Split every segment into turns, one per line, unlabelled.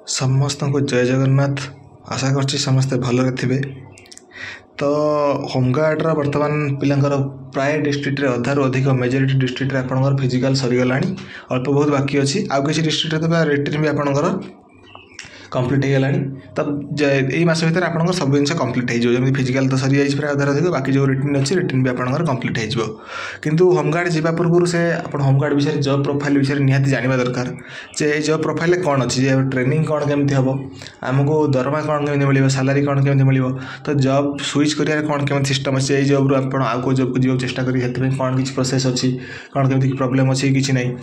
समस्त को जय जगन्नाथ। आशा करछि समस्ते भलरे थिबे। तो होमगार्डर वर्तमान पिलांकर प्राय डिस्ट्रिक्ट रे अधारु अधिक मेजोरिटी डिस्ट्रिक्ट रे आपनकर फिजिकल सरीगलानी। अल्प बहुत बाकी अछि। आउ किछि डिस्ट्रिक्ट रे तो रिटर्न भी आपनकर कंप्लीट हो गलानी। तब यही मास भीतर आपनकर सब जिन कंप्लीट हो जमी फिजिकल तो सरी जाइए प्राय अधार अधिक बाकी जो रिटर्न अच्छी रिटर्न भी आपनकर कंप्लीट हो। किंतु होमगार्ड जावा पूर्व से आपण होमगार्ड विषय जॉब प्रोफाइल विषय निहाती जानिबा दरकार जे जॉब प्रोफाइल कौन अच्छी जे ट्रेनिंग कौन केमती हम आमको दरमा कौन केमती मिल सालारी कौन केमती मिल तो जॉब स्विच कर कौन केमती सिस्टम अच्छे यही जॉब आप आउ को जॉब को जीव चेष्टा करें कौन किसी प्रोसेस अच्छी कौन केमती प्रोब्लेम अच्छी कि नहीं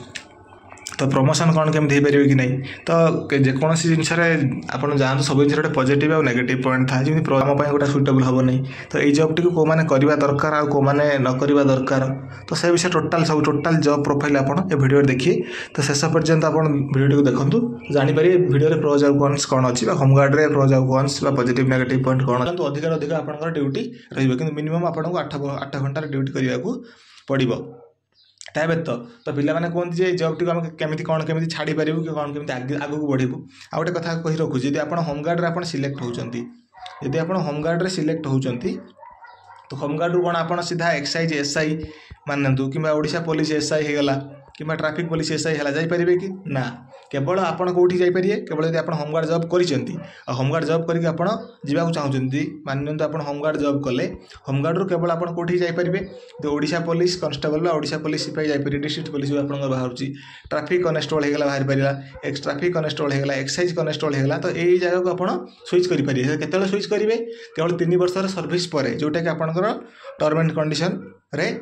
तो प्रमोशन कौन केमती हो पारे कि नहीं तो जेकोसी जिनस आप जातु सब जिन गोटे पॉजिटिव और नेगेटिव पॉइंट था जमी आम गोटे सुइटेबल हम नहीं तो ये जॉब टी को मैंने करवा दरकार आ को मैंने न करवा दरकार तो से विषय टोटाल जॉब प्रोफाइल आप वीडियो देखिए तो शेष पर्यंत आप वीडियो देखूँ जानीपारे वीडियो प्रोज आउ कन्स कौन अच्छी होमगार्ड रे प्रोज आउ कन्स पॉजिटिव नेगेटिव पॉइंट कौन अधिक अधिक आप ड्यूटी रही मिनिमम आपको 8 घंटार ड्यूटी करने को पड़ो ता व्यतीत तो पिला माने कहते हैं जॉब टी केमी कौन केमी छाड़ी पारू कि कौन केमी आगू बढ़ू आ गोटे कथा कही रखुच्छी जब आप होमगार्ड रे आप सिलेक्ट होती जदि आप होमगार्ड रे सिलेक्ट होती तो होमगार्ड कौन आप सीधा एक्साइज एसआई मानतु कि ओडिशा पुलिस एसआई होगला कि ट्रैफिक पुलिस एसआई है जापारे कि ना केवल आपड़ कौटी जापारे केवल यदि आप होमगार्ड जॉब कर होमगार्ड जॉब करके आप जावाक चाहते मानते आप होमगार्ड जॉब कले होमगार्ड रू केवल आप कौटी जापारे तो Odisha police constable Odisha police सिपाही जापारे डिस्ट्रिक्ट पुलिस भी आप बाहर ट्रैफिक कनेस्टेबल होगा बाहर पारा एक्स ट्रैफिक कनेस्टेबल होगा एक्साइज कनेस्टेबल होगा तो यही जगह को आप स्विच करेंगे केतले स्विच करेंगे केवल 3 वर्षर सर्विस पर जोटा कि आपंकर टर्म एंड कंडीशन रे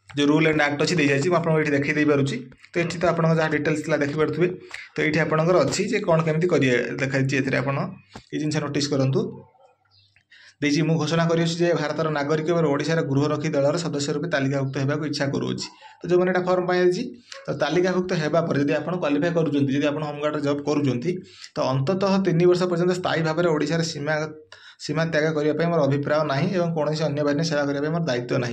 जो रूल एंड एक्ट अच्छी देखिए आपको ये देखी पार्टी तो ये तो आप जहाँ डिटेल्स देखिपे तो ये आपंकर अच्छी जे कौन केमी करेंगे देखाई ये जिन नोटिस करूँ देखिए मुझे घोषणा कर भारतर नागरिक और ओडिशार गृहरक्षी दलर सदस्य रूपे तालिकाभुक्त होगा इच्छा करुँच तो जो मैंने फर्म पाई तो तालिकाभुक्त होगापर जब आप क्वालिफाई कर होमगार्ड जॉब करुँच तो अंततः 3 वर्ष पर्यंत स्थायी भाव में ओडिशार सीमा त्याग करने मोर अभिप्राय ना और कौन अन्य बाहिनी सेवा करने मोर दायित्व ना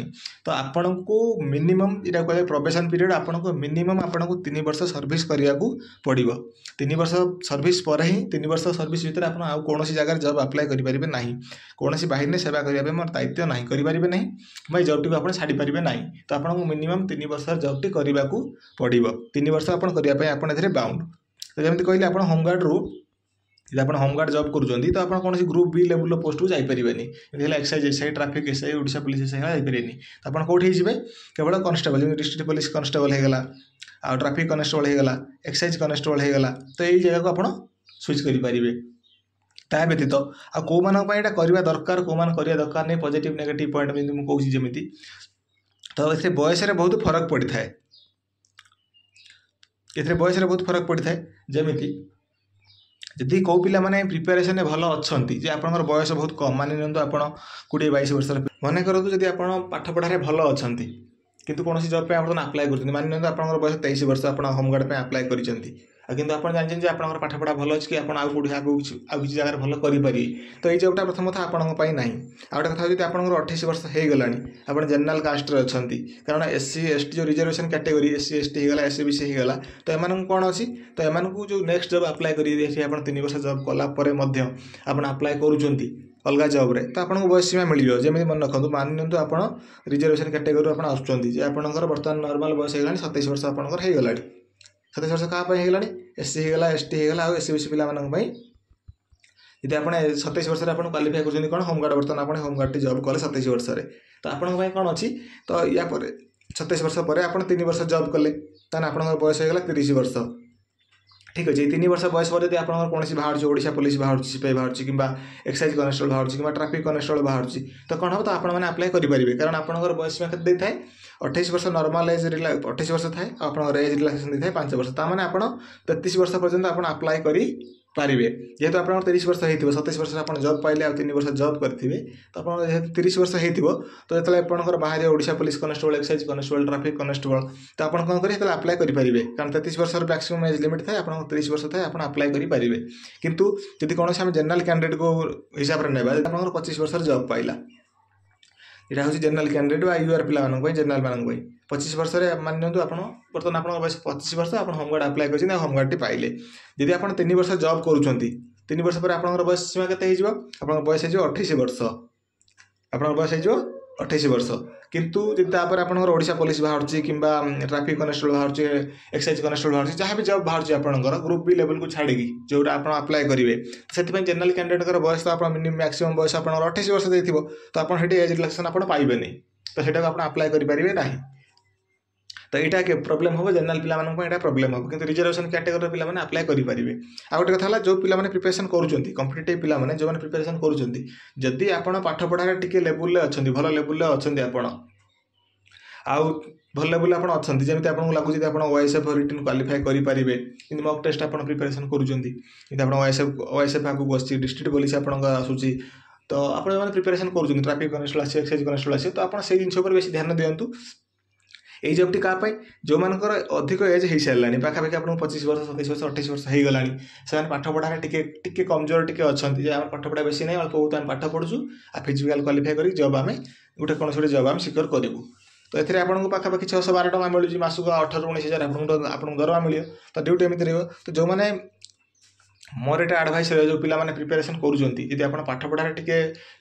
तो आपण को मिनिमम यहाँ कहे प्रोबेशन पीरियड आपन को मिनिमम आपन को 3 वर्ष सर्विस करने को पड़ो 3 वर्ष सर्विस पर ही 3 वर्ष सर्विस भितर आप कौन जगह जॉब अप्लाई करेंगे ना कौन बाहिनी सेवा करने मोर दायित्व ना करेंगे ना कि जॉब टी आप छाड़ी पारे ना तो आपको मिनिमम 3 वर्ष जॉब टी करने को पड़ो 3 वर्ष करने बाउंड तो जमी कहले आप होमगार्ड रू जब आप होमगार्ड जॉब करुँच तो आप कौन ग्रुप बी लेवल पोस्ट को जापारे excise SI traffic SI Odisha police SI जापारे तो आप कौटी जी केवल कन्स्टेबल जमी डिस्ट्रिक्ट पुलिस कन्स्टेबल होगा आ ट्रैफिक कन्स्टेबल होगा एक्साइज कन्स्टेबल होगा तो यही जगह को आप स्विच करेंगे ता व्यतीत आ कौ माना करवा दरकार कौ मान करवा दरकार नहीं पॉजिटिव नेगेटिव पॉइंट मुझे कहूँ जमी तो ये बयस बहुत फरक पड़ता है ये बयस बहुत फरक पड़ता है जमी जदि कौ पिला माने प्रिपेरेसन भल अच्छा आपंकर बयस बहुत कम मान नियंतु आप 20-22 वर्ष मन करूँ जब आप पाठ पढ़ारे भल अच्छा किंतु कौन जॉब पे आप अप्लाई कर मान नियंतु आपंकर बयस 23 वर्ष आप होमगार्ड पे अप्लाई कर किंतु आप जानते आप पाठ पढ़ा भल अच्छी कि आप आउ कौटी आगे किसी जगह भल करेंगे तो ये जॉबटा प्रथम था आपंपाई ना आ गए कथा आप 28 वर्ष हो गला आप जेनराल कास्ट अच्छा कारण एससी एसटी जो रिजर्वेशन कैटेगरी एससी एसटी होगा एससीबीसी होगा तो एम कौन अच्छी तो एम जो नेक्स्ट जॉब अप्लाई करेंगे आप 3 वर्ष जॉब कलापर आप अप्लाई करुँच अलग जॉब रे तो आपको बयस सीमा मिल जमी मन रखु मान नियंतु आप रिजर्वेशन कैटेगरी आप आपंकर बर्तमान नॉर्मल बयस होगा 27 वर्ष आपंकर हो गला 27 वर्ष क्या होगा एससी होगा एसटी होगा आ एससीबीसी पिला यदि आप 27 वर्ष आप क्वालिफाई कर कौन होमगार्ड बर्तमान आप होमगार्ड जॉब कले 27 वर्ष तो आपण कौन अच्छी तो या 27 वर्ष पर आप 3 वर्ष जॉब कले आप बयस होगा 30 वर्ष ठीक अच्छे 3 वर्ष बयस पर यदि आप कौन बाहर ओडिशा पुलिस बाहर सिपाही बाहर कि एक्साइज कनेस्टेबल बाहर कि ट्रैफिक कनेस्टेबल बाहर तो कौन हम तो आप अप्लाई करेंगे कारण आपंकर बयस में केते था 28 वर्ष नॉर्मल एज 28 वर्ष थाए आप एज रिलैक्सेशन था 5 वर्ष ताने आप 33 वर्ष पर्यंत आप अप्लाई करेंगे जेहेतु आप 30 वर्ष हो 27 वर्ष आप जॉब पाइले आ 3 वर्ष जॉब करेंगे तो आप जेहतु 30 वर्ष हो तो जो आपंकर बाहर Odisha police constable excise constable traffic constable तो आप कौन करेंगे अप्लाई करेंगे कारण 33 वर्ष मैक्सिमम एज लिमिट था आप 30 वर्ष था आप अप्लाई करेंगे किंतु जब कौन आम जनरल कैंडिडेट को हिसाब से ना आप 25 वर्ष जॉब पाइला यहाँ हूँ जनरल कैंडिडेट यूआर पिला जनरल मानी 25 वर्ष मान नियंतु आपण बर्तमान आपन बयस 25 वर्ष आपण होमगार्ड अप्लाई करछिन होमगार्ड टी पाइले यदि आपण 3 वर्ष जॉब करूछंती 3 वर्ष पर आपन बयस सीमा केते हिजो आपन बयस हिजो 28 वर्ष आपन बयस हिजो 28 वर्ष किंतु जदि तापर आपन ओडिशा पुलिस बाहरची किंबा ट्रैफिक कनेस्टेबल बाहरची एक्साइज कनेस्टेबल बाहरची जहाँ भी जॉब बाहरची आपन ग्रुप बी लेवल को छाड़ी जोटा आपन अप्लाई करेंगे से जनरल कैंडिडेट बयस तो आप मिनिमम मैक्सिमम बयस आप 28 वर्ष देथिबो तो आपन हेटी एज रिलैक्सेशन आपन पाइबेनी तो सेटा को आपन अप्लाई करि परिबे नाही तो यहाँ के प्रोब्लेम हम जनरल पिला प्रोब्लेम हम कि रिजर्वेशन कैटेगरी पिला माने अप्लाई करि परिबे आ गोटे कथा जो पिला माने प्रिपरेशन करूछंती कॉम्पिटिटिव पिला माने जो माने प्रिपरेशन करूछंती जदि आपन पाठ पढ़ा टिके लेवल ले अछंती भलो लेवल ले अछंती आपन आउ भल लेवल आपन अछंती जेमिति आपन लागु जे आपन ओएसएफ रिटन क्वालिफाई करि परिबे इन मॉक टेस्ट आपन प्रिपरेशन करूछंती इन आपन ओएसएफ आगु बसची डिस्ट्रिक्ट पुलिस आपन आसुची तो आपन माने प्रिपरेशन करूछंती ट्रैफिक कनेस्टेबल आसी एक्साइज कनेस्टेबल आसी तो आपन से जिंस पर बेसी ध्यान दियंतु এই জবটি क्या जो मानकर अधिक एज हो सारा पाखापाखि आप 25 वर्ष 27 वर्ष 28 वर्ष हो गला से पाठ पढ़ार टी कमजोर टी अच्छा पाठ पढ़ा बेसी ना अल्प बहुत आम पाठ पढ़ुँ आ फिजिकाल क्वालिफाई कर जब आम गोटे कौन गोटे जब आम सिक्योर करूँ तो ये आपको पाखापाखि 612 टका मिलूँ मासक 18-19 हज़ार आपको दरमा मिले तो ड्यूटी एमती रही तो जो मैंने मोर एटा एडवाइस रहे जो पिला माने प्रिपरेशन करूछंती यदि आपण पाठ पढ़ार टिके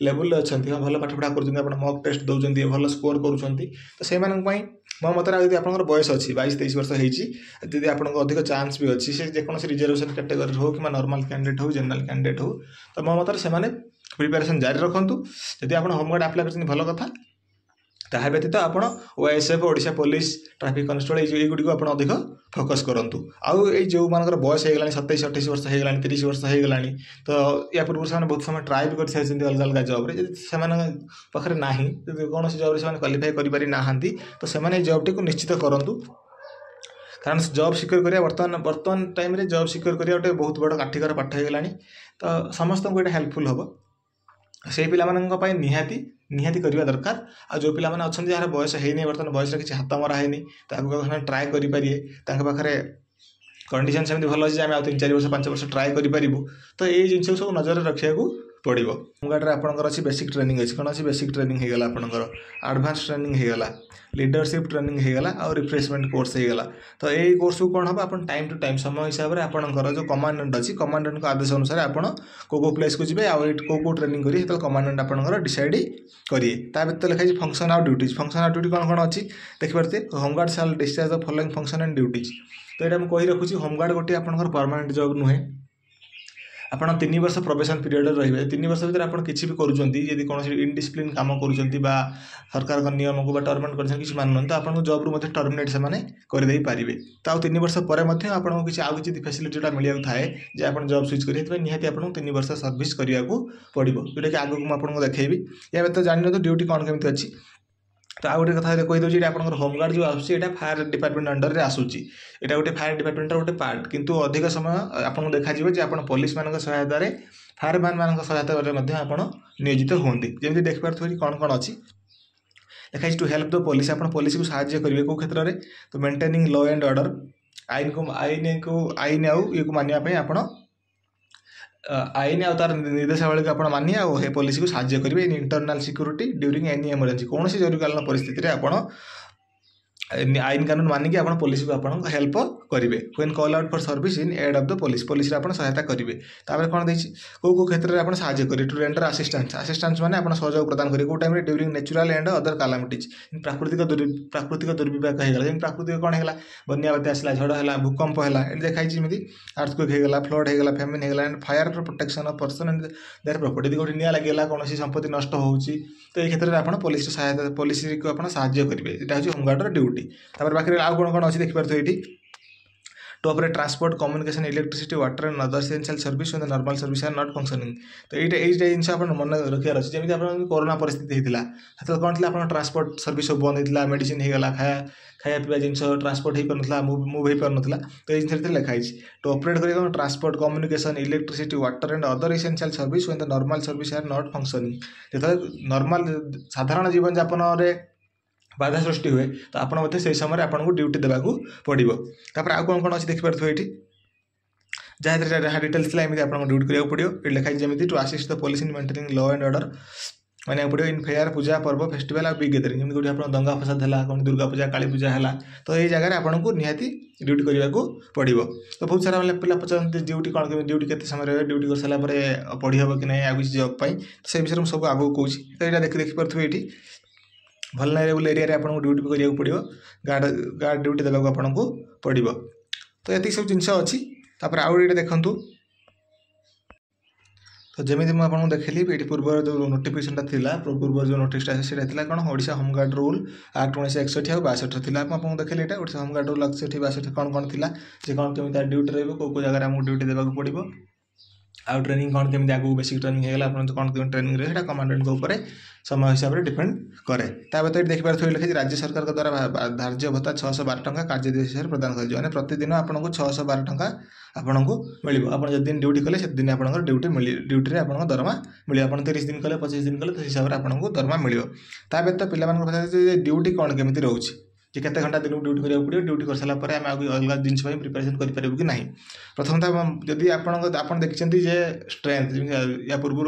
लेवल ले अछंती भल पाठ पढ़ा करूछंती आपण मॉक टेस्ट दउछंती भल स्कोर करूछंती तो से मानन पई मो मतरा यदि आपनकर बयस अछि 22-23 वर्ष हेछि यदि आपनको अधिक चांस भी अछि से जेकोन से रिजर्वेशन कैटेगरी हो कि नॉर्मल कैंडिडेट हो जनरल कैंडिडेट हो तो मो मतरा से माने प्रिपरेशन जारी रखंतु यदि आपण होमगार्ड अप्लाई करछन भल कथा ताहा व्यतीत आप OSF Odisha police traffic constable ये गुड़ी आप अधिक फोकस करूँ आउ जो मानकर बयस हो गला 27-28 वर्ष हो गला 30 वर्ष हो गला तो या पूर्व से बहुत समय ट्राए भी कर सारी अलग अलग जॉब से पाखे ना कौन जॉब से क्वालिफाई करें तो से जॉब टी निश्चित करूँ कारण जॉब सिक्योर करिया वर्तमान टाइम रे जॉब सिक्योर करिया गोटे बहुत बड़ काठिकर पाठ हो गला तो समस्त को हेल्पफुल हम से पिला निहाती करवा दरकार आ जो पिला अच्छा यार बयस है बर्तमान बयस किसी हाथ मरा है ट्राए करें कंडीशन सेमती भल अच्छे आम 3-4 वर्ष 5 वर्ष ट्राए करूँ तो ये जिन सब नजर रखा पड़ो होमगार्ड आपंकर अच्छी बेसिक ट्रेनिंग अच्छी कौन अच्छी बेसिक ट्रेनिंग होगा आपंकर एडवांस ट्रेनिंग होगा लीडरशिप ट्रेनिंग होगा और रिफ्रेशमेंट कोर्स होगा तो यही कोर्स को कौन हम आप टाइम टू टाइम समय हिसाब से आपंकर जो कमांडेंट अच्छी कमांडेंट को आदेश अनुसार आप को प्लेस को जी को ट्रेनिंग करेंगे कमांडेंट आपंकर डिसाइड करिए ता लिखाई फंक्शन आउ ड्यूटीज फंक्शन आउ ड्यूटी कौन कौन अच्छी देखिए home guard shall discharge the following function and duties तो यहाँ मुझे कही रखुच्छी होमगार्ड गोटे आपंकर परमानेंट जॉब नुहे आपड़ 3 वर्ष प्रोबेशन पीरियड रही 3 वर्ष भर आप किसी भी करुँच कौन इनडिस्प्लिन काम करुँच सरकार नियम को टर्मिनेट कर किसी मानुना तो आपको जॉब रू टर्मिनेट से करदे पारे तो आउ 3 वर्ष पर आपको किसी आउ किसी फैसिलिटीटा मिलू थाए जे आप जॉब स्विच करेंगे निहाती आपको 3 वर्ष सर्विस करने पड़ो जोटा कि आगे मुझे देखी या व्यतीत जानी ड्यूटी कौन केमी अच्छी तो आउ गोटे कथा कहीदे आप होमगार्ड जो आसा फायर डिपार्टमेंट अंडर में आसूसी यहाँ गोटे फायर डिपार्टमेंट गोटे पार्ट किंतु अधिक समय आपको देखा आप पुलिस मान सहायतार फायरमैन मान सहायता आप नियोजित होती जमी देखिए कौन कौन अच्छी लिखाई टू हेल्प द पुलिस आप पुलिस को साहाय्य करेंगे कौ क्षेत्र में तो मेंटेनिंग लॉ एंड ऑर्डर आईन आउ ये मानवाई आप आईन आ तार निर्देशावली को आप मानि आ पुलिस को साहाय्य करेंगे in internal security during any emergency कौन सी जरूरीकालीन परिस्थिति आप आईन कानून मानिक आप पुलिस को आप हेल्प करेंगे when call out for service in aid of the police police आप सहायता करेंगे तापर कौन देखिए कौ क्षेत्र में आप साहाय्य करेंगे टू रेंडर असिस्टेंस माने आप सहयोग प्रदान करेंगे कौ time during natural and other calamities प्राकृतिक दुर्विपाक होगा जमी प्राकृतिक कौन है बन्या बात्या आसला झड़ है भूकंप है देखाई जमी अर्थक्वेक होगा फ्लड होगा फेमिन होगा and fire for protection of person and their property यदि गोटे निआ लगे कौन संपत्ति नष्ट होची तो ये क्षेत्र में आप पुलिस सहायता पुलिस को आप साहाय्य करेंगे यहाँ हूँ होमगार्डर ड्यूटी तापर बाकी आउ कौन कौन अच्छी देखिए ये to operate transport communication electricity water and other essential service when the normal service are not functioning तो ये जिन आप मन रखार अच्छे जमी आप कोरोना परिस्थिति होता है कौन थी आप ट्रांसपोर्ट सर्विस सब बंद होता मेडिसिन होगा खाया पीवा जिन ट्रांसपोर्ट हो पार मुव हो पार तो ये जिन लिखाई टू ऑपरेट कर transport communication electricity water and other essential service when the normal service are not functioning जो नॉर्मल साधारण जीवन यापन बाधा सृष्टि हुए तो आप से समय आपको ड्यूटी देवाक पड़ो तापर आउ कौन कौन अच्छी देखिए ये जहाँ डिटेल्स थी एमती आपको ड्यूटी कराया पड़ो ये लिखाई जमी to assist the police in maintaining law and order माने पड़ो इन फेयर पूजा पर्व फेस्टिवल आ बिग गैदरिंग जमी गोटे आप दंगा फसाद है कौन दुर्गा पूजा काली पूजा है तो ये जगह आपको निहाती ड्यूटी करने को पड़ो। तो बहुत सारा पिला पचारते ड्यूटी कौन केमी ड्यूटी केते समय रहे ड्यूटी कर सारा पढ़ी हम कि नहीं आगे जॉब पाई तो से विषय में सब आगे कौन तो यहाँ देखिपे ये वल्नरेबल एरिया आपको ड्यूटी भी करा पड़ो गार्ड ड्यूटी देवाक आपको पड़ो। तो ये सब जिनस अच्छी तापर आउ ये देखूँ तो जमी मुझे देखली ये पूर्व जो नोटिफिकेशन था पूर्व जो नोटिसटा से कौन ओडिशा होमगार्ड रूल एक्ट 1961 और 62 थी आपको देखली यहाँ ओडिशा होमगार्ड रूल 61 62 कौन कौन थी कौन केमी ड्यूटी रही कौ जगह आमको ड्यूटी देवाक पड़ो आउ ट्रेनिंग कौन केमी आगे बेसिक ट्रेनिंग होगा आप कौन केमी ट्रेनिंग रहे कमांडेंट ऊपर समय हिसाब से डिपेंड कै व्यतीत देखिए लिखी राज्य सरकार द्वारा धार्य भत्ता 612 टंका कार्य दिवस हिसाब से प्रदान कर प्रतिदिन आपको 612 टंका आपको मिल आप दिन ड्यूटी कले से दिन आप ड्यूटी आप दरमा मिले आप 30 दिन कले 25 दिन कले तो हिसाब से आपको दरमा मिले। ता व्यतीत पे ड्यूटी कौन केमी रोचे कि केते घंटा दिन ड्यूटी करा पड़ो ड्यूटी कर सारा आम आगे अलग जिन प्रिपेरेसन करें कि ना। प्रथम जदि आप देखते जे स्ट्रेंथ या पूर्व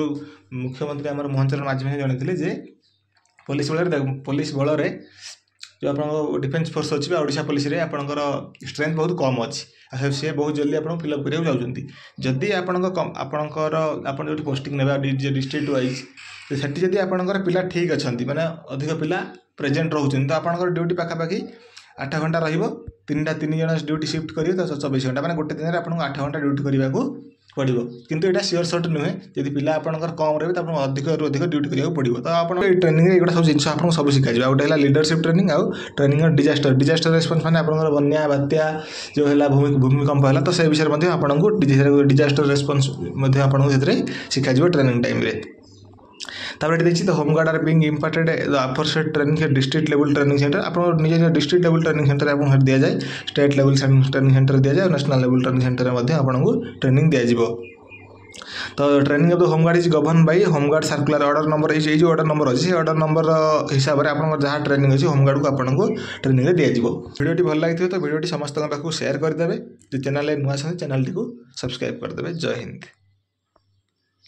मुख्यमंत्री आम मोहन चरण माझी जन थे पुलिस बल जो आप डिफेन्स फोर्स अच्छी ओडिशा पुलिस रे आपणकर स्ट्रेंथ बहुत कम अच्छी सी बहुत जल्दी आप फिलअप करा जाऊँगी जदि आपणकर जो पोस्टिंग ने डिस्ट्रिक्ट वाइज से जदि आपणकर पिला ठीक अच्छा माने अधिक पिला प्रेजेंट रोचन तो आपणकर ड्यूटी पाखापाखि 8 घंटा तीन जन ड्यूटी शिफ्ट करेंगे तो 24 घंटा मैंने गोटे दिन में आपको 8 घंटा ड्यूटी करने को पड़ो किंतु यहाँ सियोर सर्ट नुहे जब पिला आपंकर कम रहे तो आपको अधिक अधिक ड्यूटी करा पड़ो। तो आप ट्रेनिंग ये सब जिन आपको सब शिखा गोटे है लीडरशिप ट्रेनिंग आउ ट्रेनिंग डिजास्टर रेस्पन्स मैंने आप बन्या बात्या जो है भूमिकंप है तो से विषय में आपको डिजास्टर रेस्पन्स आपको शिखा ट्रेनिंग टाइम रे। तापर देखिए तो home guard are being imparted aforesaid training district level training centre आप निज डिस्ट्रिक्ट लेवल ट्रेनिंग सेंटर आपको दि जाए स्टेट लेवल ट्रेनिंग सेंटर दि जाए नेशनल लेवल ट्रेनिंग सेंटर में आपको ट्रेनिंग दिज्व। तो training of the home guard is govern by home guard circular order number ये जो ऑर्डर नंबर अच्छी ऑर्डर नंबर हिसाब से आप जहाँ ट्रेनिंग अच्छी होमगार्ड को आपको ट्रेनिंग दिज्व। वीडियोटी भल लगी तो वीडियोटी समस्त पाखु शेयर करदे जो चैनल नुआ चैनल टी सब्सक्राइब करदे। जय हिंद।